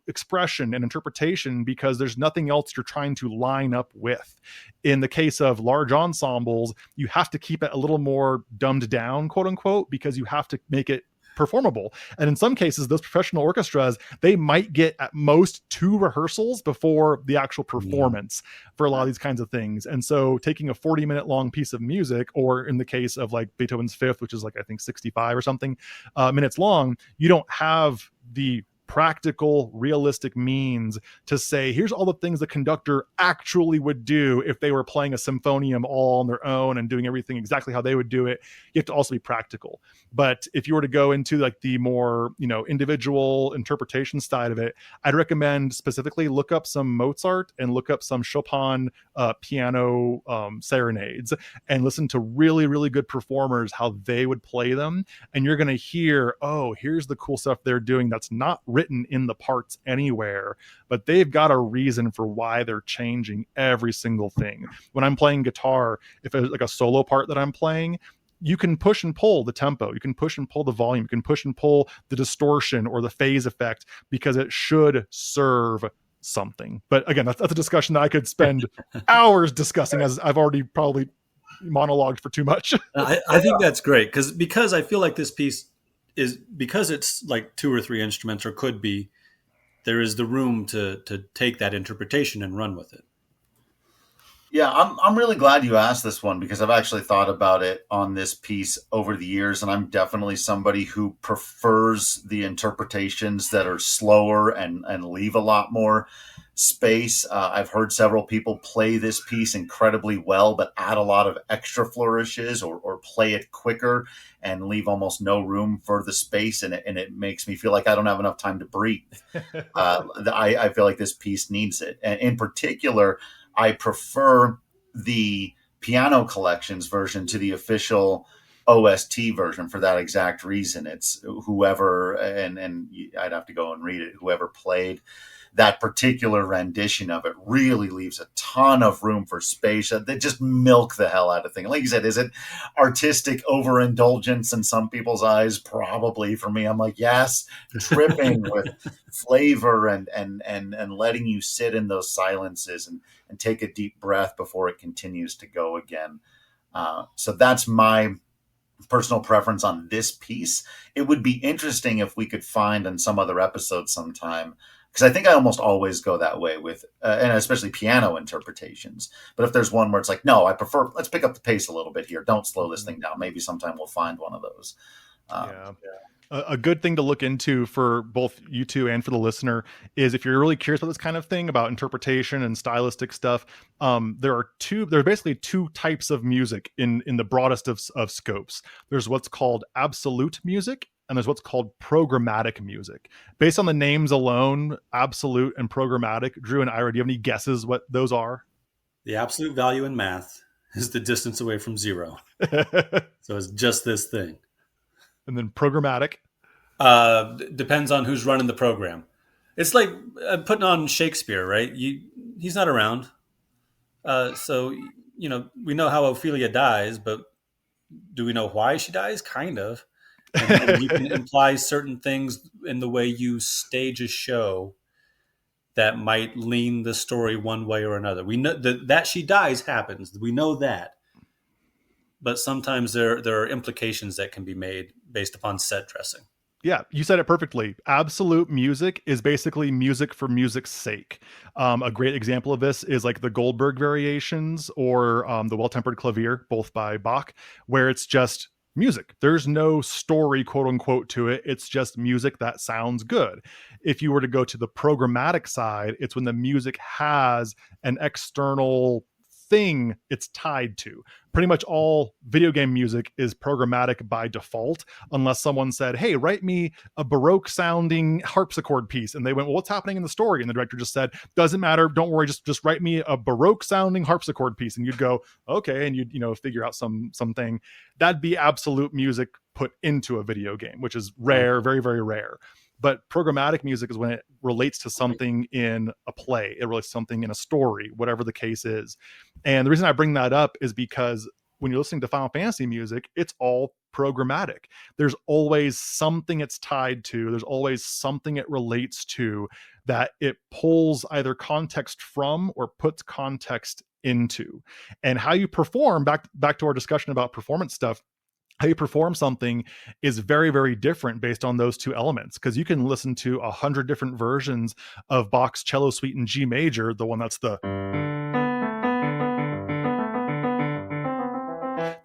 expression and interpretation because there's nothing else you're trying to line up with. In the case of large ensembles, you have to keep it a little more dumbed down, quote unquote, because you have to make it performable. And in some cases, those professional orchestras, they might get at most 2 rehearsals before the actual performance for a lot of these kinds of things. And so taking a 40-minute long piece of music, or in the case of like Beethoven's Fifth, which is like, I think 65 or something minutes long, you don't have the practical, realistic means to say, here's all the things the conductor actually would do if they were playing a symphonium all on their own and doing everything exactly how they would do it. You have to also be practical. But if you were to go into like the more, individual interpretation side of it, I'd recommend specifically look up some Mozart and look up some Chopin piano serenades and listen to really, really good performers, how they would play them. And you're going to hear, oh, here's the cool stuff they're doing that's not written in the parts anywhere, but they've got a reason for why they're changing every single thing. When I'm playing guitar, if it's like a solo part that I'm playing, you can push and pull the tempo, you can push and pull the volume, you can push and pull the distortion or the phase effect because it should serve something. But again, that's a discussion that I could spend hours discussing, as I've already probably monologued for too much. I think that's great because I feel like this piece is, because it's like 2 or 3 instruments, or could be, there is the room to take that interpretation and run with it. Yeah, I'm really glad you asked this one because I've actually thought about it on this piece over the years, and I'm definitely somebody who prefers the interpretations that are slower and leave a lot more space. I've heard several people play this piece incredibly well, but add a lot of extra flourishes or play it quicker and leave almost no room for the space, and it makes me feel like I don't have enough time to breathe. I feel like this piece needs it, and in particular, I prefer the piano collections version to the official OST version for that exact reason. It's whoever, and I'd have to go and read it, whoever played that particular rendition of it really leaves a ton of room for space. They just milk the hell out of things. Like you said, is it artistic overindulgence in some people's eyes? Probably. For me, I'm like, yes, dripping with flavor and letting you sit in those silences and take a deep breath before it continues to go again. So that's my personal preference on this piece. It would be interesting if we could find in some other episode sometime, because I think I almost always go that way with, and especially piano interpretations. But if there's one where it's like, no, I prefer, let's pick up the pace a little bit here. Don't slow this thing down. Maybe sometime we'll find one of those. A good thing to look into for both you two and for the listener is, if you're really curious about this kind of thing, about interpretation and stylistic stuff, there are basically 2 types of music in the broadest of scopes. There's what's called absolute music, and there's what's called programmatic music. Based on the names alone, absolute and programmatic, Drew and Ira, do you have any guesses what those are? The absolute value in math is the distance away from 0. So it's just this thing. And then programmatic? Depends on who's running the program. It's like putting on Shakespeare, right? He's not around. So, we know how Ophelia dies, but do we know why she dies? Kind of. And you can imply certain things in the way you stage a show that might lean the story one way or another. We know that she dies happens. We know that. But sometimes there are implications that can be made based upon set dressing. Yeah, you said it perfectly. Absolute music is basically music for music's sake. A great example of this is like the Goldberg variations or the Well-Tempered Clavier, both by Bach, where it's just music. There's no story, quote unquote, to it. It's just music that sounds good. If you were to go to the programmatic side, it's when the music has an external thing it's tied to. Pretty much all video game music is programmatic by default, unless someone said, hey, write me a Baroque sounding harpsichord piece. And they went, well, what's happening in the story? And the director just said, doesn't matter. Don't worry. Just write me a Baroque sounding harpsichord piece. And you'd go, okay. And you'd, figure out something. That'd be absolute music put into a video game, which is rare, very, very rare. But programmatic music is when it relates to something in a play, it relates to something in a story, whatever the case is. And the reason I bring that up is because when you're listening to Final Fantasy music, it's all programmatic. There's always something it's tied to. There's always something it relates to that it pulls either context from or puts context into. And how you perform, back to our discussion about performance stuff, how you perform something is very, very different based on those two elements, because you can listen to 100 different versions of Bach's cello suite in G major, the one that's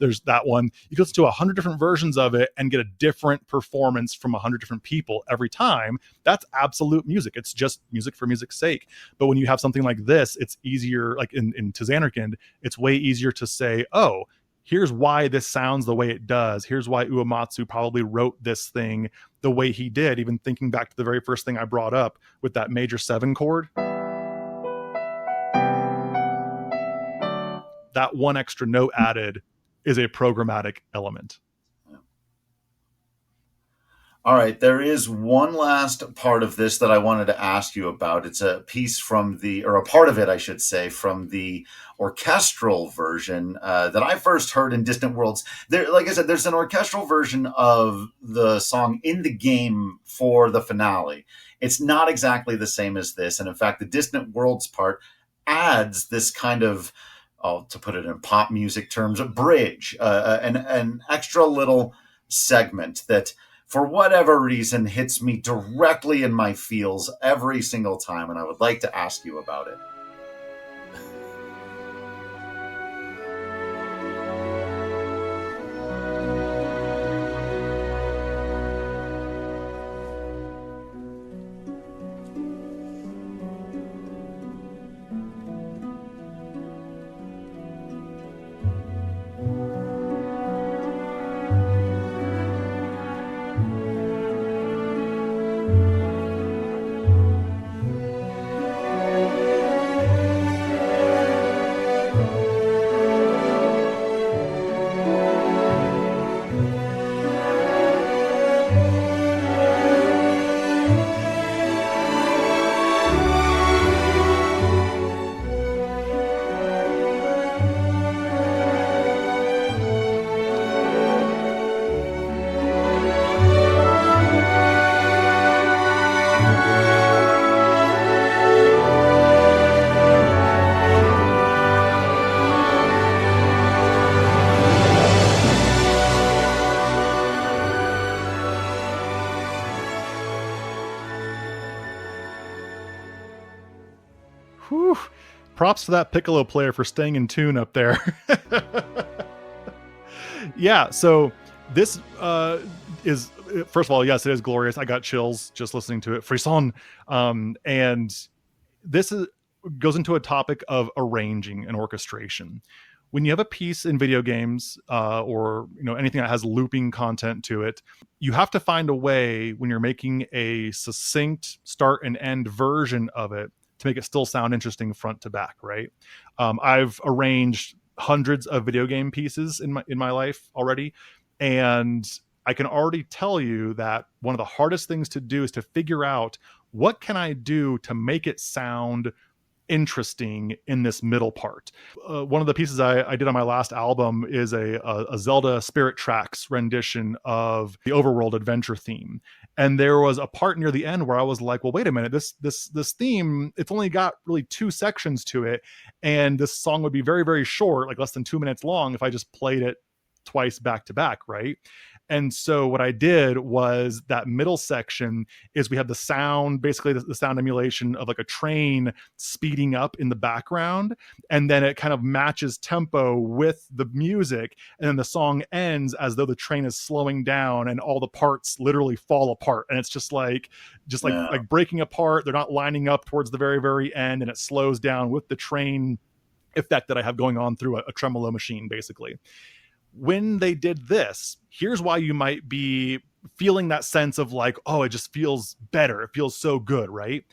there's that one. You can listen to 100 different versions of it and get a different performance from 100 different people every time. That's absolute music. It's just music for music's sake. But when you have something like this, it's easier, like in Zanarkand, it's way easier to say, oh, here's why this sounds the way it does. Here's why Uematsu probably wrote this thing the way he did, even thinking back to the very first thing I brought up with that major 7 chord. That one extra note added is a programmatic element. All right, there is one last part of this that I wanted to ask you about. It's a piece or a part of it, I should say, from the orchestral version that I first heard in Distant Worlds. There, like I said, there's an orchestral version of the song in the game for the finale. It's not exactly the same as this, and in fact, the Distant Worlds part adds this kind of, to put it in pop music terms, a bridge, an extra little segment that, for whatever reason, hits me directly in my feels every single time, and I would like to ask you about it. Whew. Props to that piccolo player for staying in tune up there. Yeah, so this is, first of all, yes, it is glorious. I got chills just listening to it. Frisson. And this goes into a topic of arranging and orchestration. When you have a piece in video games or anything that has looping content to it, you have to find a way when you're making a succinct start and end version of it to make it still sound interesting front to back, right? I've arranged hundreds of video game pieces in my life already, and I can already tell you that one of the hardest things to do is to figure out what can I do to make it sound interesting in this middle part. One of the pieces I did on my last album is a Zelda Spirit Tracks rendition of the overworld adventure theme. And there was a part near the end where I was like, well, wait a minute, this theme, it's only got really 2 sections to it. And this song would be very, very short, like less than 2 minutes long if I just played it twice back to back, right? And so what I did was that middle section is we have the sound, basically the sound emulation of like a train speeding up in the background. And then it kind of matches tempo with the music. And then the song ends as though the train is slowing down and all the parts literally fall apart. And it's just like breaking apart. They're not lining up towards the very, very end. And it slows down with the train effect that I have going on through a tremolo machine, basically. When they did this, here's why you might be feeling that sense of like, oh, it just feels better. It feels so good, right?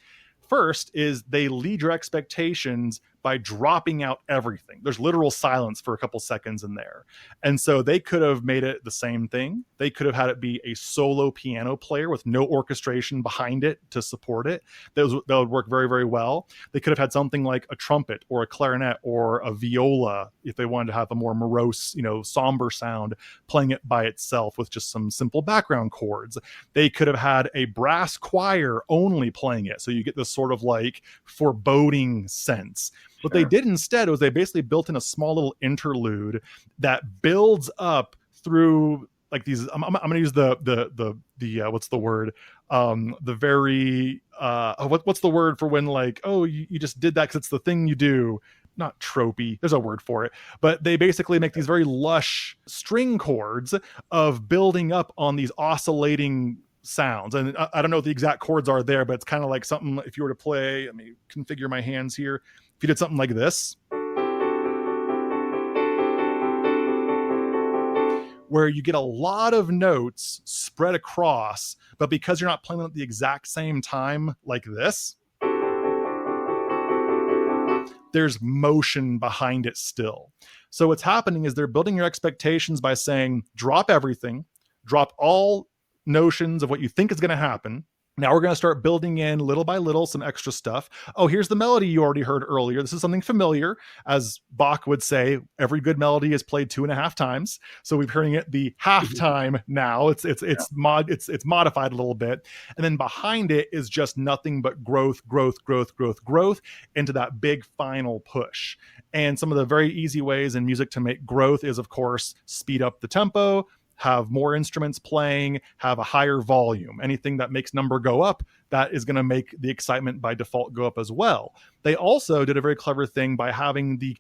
First is they lead your expectations by dropping out everything. There's literal silence for a couple seconds in there. And so they could have made it the same thing. They could have had it be a solo piano player with no orchestration behind it to support it. That would work very, very well. They could have had something like a trumpet or a clarinet or a viola if they wanted to have a more morose, somber sound, playing it by itself with just some simple background chords. They could have had a brass choir only playing it. So you get this sort of like foreboding sense. What they did instead was they basically built in a small little interlude that builds up through like these. I'm going to use the what's the word? The very what's the word for when like, oh, you just did that because it's the thing you do. Not tropey, there's a word for it, but they basically make these very lush string chords of building up on these oscillating sounds. And I don't know what the exact chords are there, but it's kind of like something, if you were to play, let me configure my hands here. If you did something like this, where you get a lot of notes spread across, but because you're not playing them at the exact same time like this, there's motion behind it still. So what's happening is they're building your expectations by saying, drop everything, drop all notions of what you think is going to happen. Now we're going to start building in little by little some extra stuff. Oh, here's the melody you already heard earlier. This is something familiar. As Bach would say, every good melody is played 2.5 times. So we're hearing it the half time now. It's modified a little bit. And then behind it is just nothing but growth into that big final push. And some of the very easy ways in music to make growth is, of course, speed up the tempo, have more instruments playing, have a higher volume. Anything that makes number go up, that is going to make the excitement by default go up as well. They also did a very clever thing by having the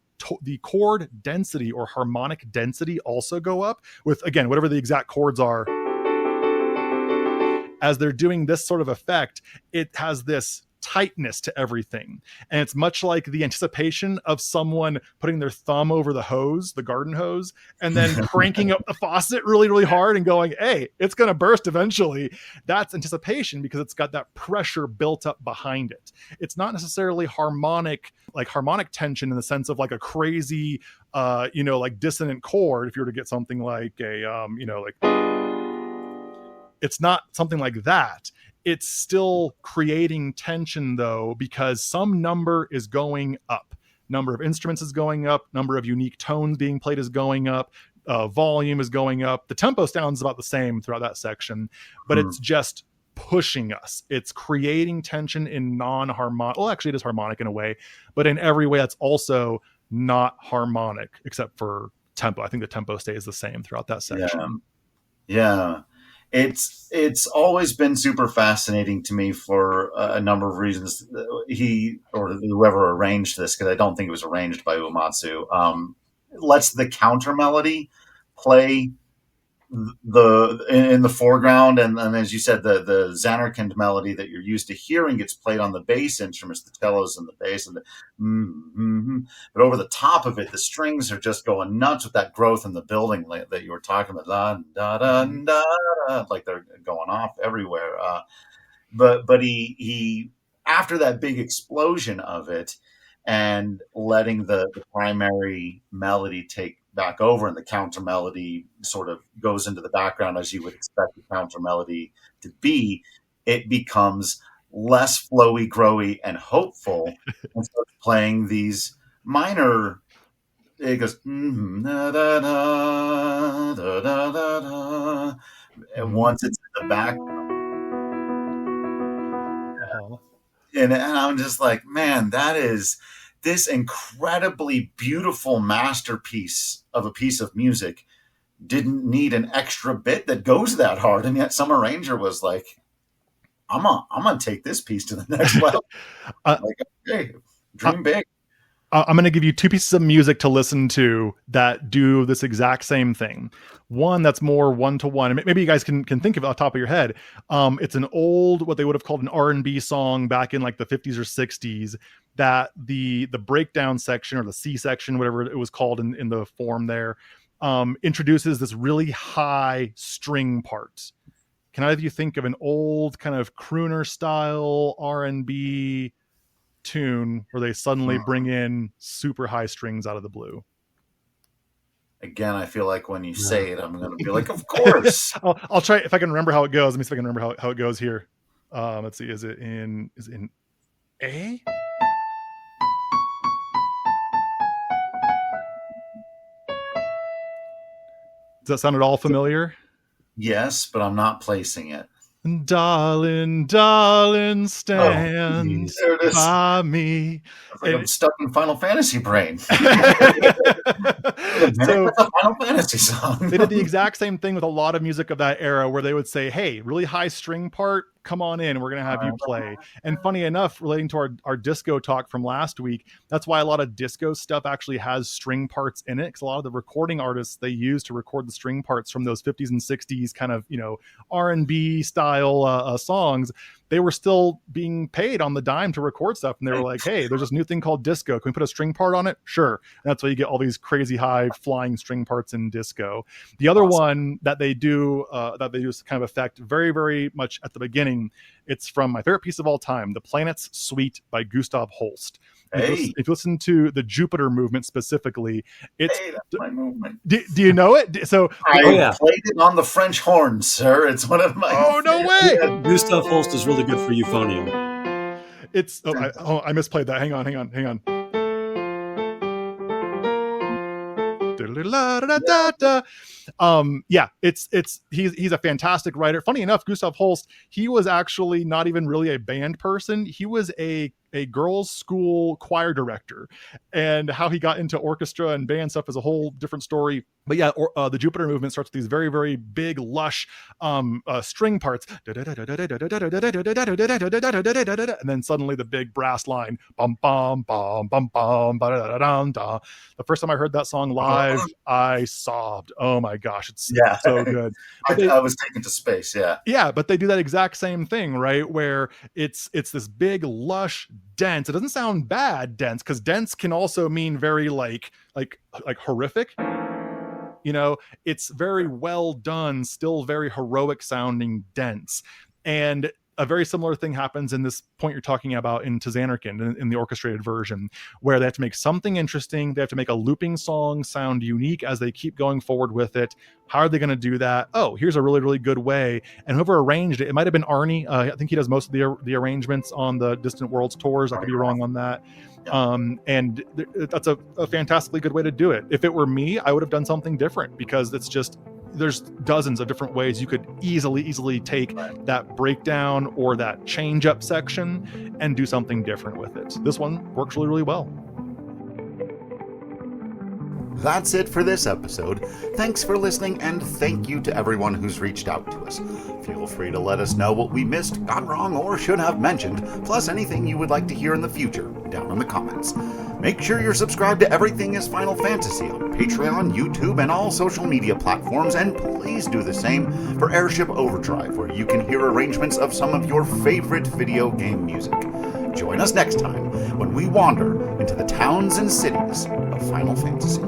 chord density or harmonic density also go up with, again, whatever the exact chords are. As they're doing this sort of effect, it has this tightness to everything. And it's much like the anticipation of someone putting their thumb over the hose, the garden hose, and then cranking up the faucet really, really hard and going, hey, it's going to burst eventually. That's anticipation because it's got that pressure built up behind it. It's not necessarily harmonic tension in the sense of like a crazy, like dissonant chord. If you were to get something like it's not something like that. It's still creating tension though, because some number is going up. Number of instruments is going up. Number of unique tones being played is going up. Volume is going up. The tempo sounds about the same throughout that section, but it's just pushing us. It's creating tension in non-harmonic. Well, actually it is harmonic in a way, but in every way that's also not harmonic except for tempo. I think the tempo stays the same throughout that section. Yeah. It's always been super fascinating to me for a number of reasons. He or whoever arranged this, because I don't think it was arranged by Uematsu, lets the counter melody play in the foreground, and as you said, the Zanarkand melody that you're used to hearing gets played on the bass instruments, the cellos and the bass, and but over the top of it, the strings are just going nuts with that growth in the building that you were talking about, da, da, da, da, like they're going off everywhere. But he after that big explosion of it and letting the primary melody take back over and the counter melody sort of goes into the background as you would expect the counter melody to be, it becomes less flowy, growy, and hopeful and starts playing these minor. It goes da, da, da, da, da, da, da. And once it's in the background, and I'm just like, man, that is this incredibly beautiful masterpiece of a piece of music didn't need an extra bit that goes that hard, and yet some arranger was like, I'm gonna take this piece to the next level. Like, okay, dream big. I'm going to give you two pieces of music to listen to that do this exact same thing. One that's more one-to-one. Maybe you guys can think of it off the top of your head. It's an old, what they would have called an R&B song back in like the 50s or 60s, that the breakdown section, or the C section, whatever it was called in the form there, introduces this really high string part. Can either of you think of an old kind of crooner style R&B tune where they suddenly bring in super high strings out of the blue? Again, I feel like when you say it, I'm going to be like, of course. I'll try if I can remember how it goes. Let me see if I can remember how it goes here. Let's see. Is it in A? Does that sound at all familiar? Yes, but I'm not placing it. Darling, stand by me. I'm stuck in Final Fantasy brain. So That's a Final Fantasy song. They did the exact same thing with a lot of music of that era, where they would say, hey, really high string part, come on in, we're going to have you play. And funny enough, relating to our disco talk from last week, that's why a lot of disco stuff actually has string parts in it, because a lot of the recording artists they use to record the string parts from those 50s and 60s kind of, R&B style songs, they were still being paid on the dime to record stuff. And they were like, hey, there's this new thing called disco. Can we put a string part on it? Sure. And that's why you get all these crazy high flying string parts in disco. The other one that they do, this kind of effect very, very much at the beginning, it's from my favorite piece of all time, The Planet's Suite by Gustav Holst. If you listen to the Jupiter movement specifically, it's that's my movement. Do you know it? So I played it on the French horn, sir. It's one of my. Oh no way! Gustav Holst is really good for euphonium. It's I misplayed that. Hang on. He's a fantastic writer. Funny enough, Gustav Holst, he was actually not even really a band person. He was a girls' school choir director, and how he got into orchestra and band stuff is a whole different story. But yeah, the Jupiter movement starts with these very, very big, lush string parts, and then suddenly the big brass line, bum bum bum bum bum ba da da da. The first time I heard that song live, I sobbed. Oh my gosh, it's so good. I was taken to space. Yeah, but they do that exact same thing, right? Where it's this big, lush, dense. It doesn't sound bad, dense, because dense can also mean very like horrific. It's very well done, still very heroic sounding, dense. And a very similar thing happens in this point you're talking about in Zanarkand in the orchestrated version, where they have to make something interesting. They have to make a looping song sound unique as they keep going forward with it. How are they going to do that? Oh, here's a really, really good way. And whoever arranged it might have been Arnie. I think he does most of the arrangements on the Distant Worlds tours. I could be wrong on that. And that's a fantastically good way to do it. If it were me, I would have done something different, because it's just, there's dozens of different ways you could easily take that breakdown or that change up section and do something different with it. This one works really, really well. That's it for this episode. Thanks for listening, and thank you to everyone who's reached out to us. Feel free to let us know what we missed, got wrong, or should have mentioned, plus anything you would like to hear in the future, down in the comments. Make sure you're subscribed to Everything is Final Fantasy on Patreon, YouTube, and all social media platforms, and please do the same for Airship Overdrive, where you can hear arrangements of some of your favorite video game music. Join us next time when we wander into the towns and cities of Final Fantasy.